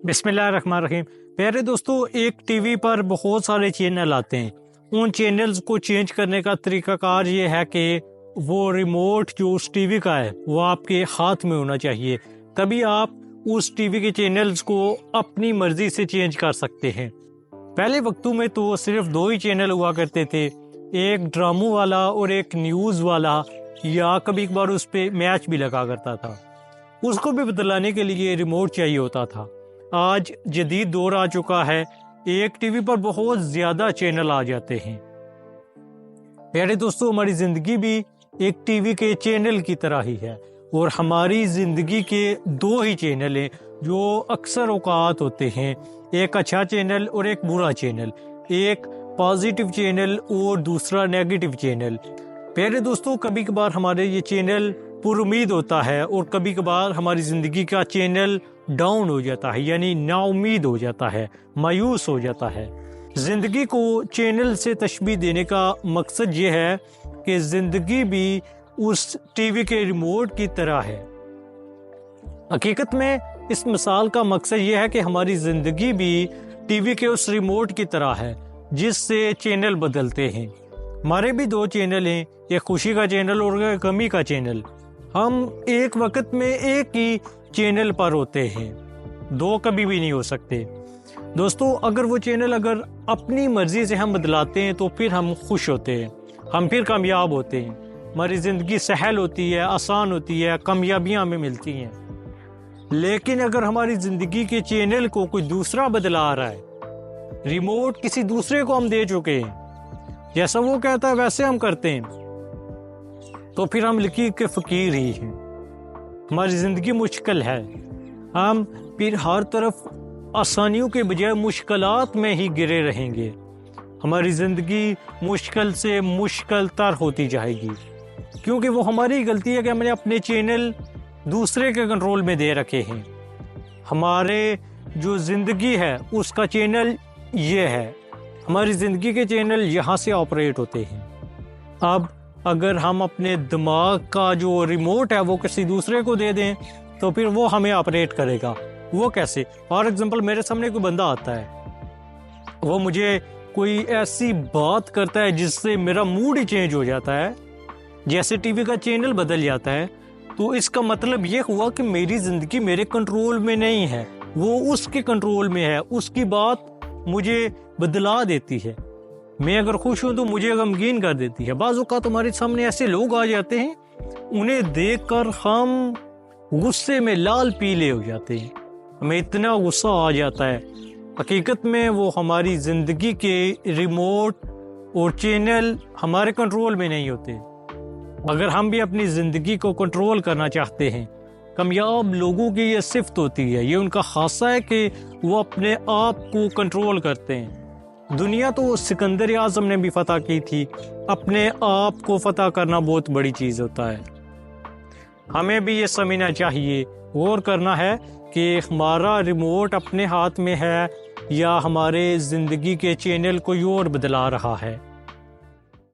बिस्मिल्लाहिर्रहमानिर्रहीम। प्यारे दोस्तों, एक टीवी पर बहुत सारे चैनल आते हैं। उन चैनल्स को चेंज करने का तरीकाकार ये है कि वो रिमोट जो उस टीवी का है वो आपके हाथ में होना चाहिए, तभी आप उस टीवी के चैनल्स को अपनी मर्जी से चेंज कर सकते हैं। पहले वक्तों में तो सिर्फ दो ही चैनल हुआ करते थे, एक ड्रामों वाला और एक न्यूज़ वाला, या कभी कभार उस पर मैच भी लगा करता था। उसको भी बदलाने के लिए रिमोट चाहिए होता था। आज जदीद दौर आ चुका है, एक टीवी पर बहुत ज़्यादा चैनल आ जाते हैं। प्यारे दोस्तों, हमारी ज़िंदगी भी एक टीवी के चैनल की तरह ही है, और हमारी ज़िंदगी के दो ही चैनल हैं जो अक्सर औकात होते हैं, एक अच्छा चैनल और एक बुरा चैनल, एक पॉजिटिव चैनल और दूसरा नेगेटिव चैनल। प्यारे दोस्तों, कभी कभार हमारे ये चैनल पुरुमीद होता है और कभी कभार हमारी ज़िंदगी का चैनल डाउन हो जाता है, यानी नाउमीद हो जाता है, मायूस हो जाता है। ज़िंदगी को चैनल से तशबीह देने का मकसद ये है कि ज़िंदगी भी उस टीवी के रिमोट की तरह है। हकीकत में इस मिसाल का मकसद ये है कि हमारी ज़िंदगी भी टीवी के उस रिमोट की तरह है जिससे चैनल बदलते हैं। हमारे भी दो चैनल हैं, एक खुशी का चैनल और एक गमी का चैनल। हम एक वक्त में एक ही चैनल पर होते हैं, दो कभी भी नहीं हो सकते। दोस्तों, अगर वो चैनल अगर अपनी मर्जी से हम बदलाते हैं तो फिर हम खुश होते हैं, हम फिर कामयाब होते हैं, हमारी ज़िंदगी सहल होती है, आसान होती है, कामयाबियाँ हमें मिलती हैं। लेकिन अगर हमारी ज़िंदगी के चैनल को कोई दूसरा बदला रहा है, रिमोट किसी दूसरे को हम दे चुके हैं, जैसा वो कहता है वैसे हम करते हैं, तो फिर हम लकीर के फ़कीर ही हैं। हमारी ज़िंदगी मुश्किल है, हम फिर हर तरफ आसानियों के बजाय मुश्किलात में ही गिरे रहेंगे। हमारी ज़िंदगी मुश्किल से मुश्किल तर होती जाएगी, क्योंकि वो हमारी ही गलती है कि हमने अपने चैनल दूसरे के कंट्रोल में दे रखे हैं। हमारे जो ज़िंदगी है उसका चैनल ये है, हमारी ज़िंदगी के चैनल यहाँ से ऑपरेट होते हैं। अब अगर हम अपने दिमाग का जो रिमोट है वो किसी दूसरे को दे दें तो फिर वो हमें ऑपरेट करेगा। वो कैसे? फॉर एग्जांपल, मेरे सामने कोई बंदा आता है, वो मुझे कोई ऐसी बात करता है जिससे मेरा मूड ही चेंज हो जाता है, जैसे टीवी का चैनल बदल जाता है, तो इसका मतलब ये हुआ कि मेरी ज़िंदगी मेरे कंट्रोल में नहीं है, वो उसके कंट्रोल में है। उसकी बात मुझे बदला देती है। मैं अगर खुश हूं तो मुझे गमगीन कर देती है। बाज़ औक़ात हमारे सामने ऐसे लोग आ जाते हैं, उन्हें देखकर हम गुस्से में लाल पीले हो जाते हैं, हमें इतना गुस्सा आ जाता है। हकीकत में वो हमारी ज़िंदगी के रिमोट और चैनल हमारे कंट्रोल में नहीं होते। अगर हम भी अपनी ज़िंदगी को कंट्रोल करना चाहते हैं, कामयाब लोगों की ये सिफ्त होती है, ये उनका खासा है कि वो अपने आप को कंट्रोल करते हैं। दुनिया तो सिकंदर आज़म ने भी फतह की थी, अपने आप को फतह करना बहुत बड़ी चीज़ होता है। हमें भी ये समझना चाहिए, गौर करना है कि हमारा रिमोट अपने हाथ में है या हमारे ज़िंदगी के चैनल कोई और बदला रहा है।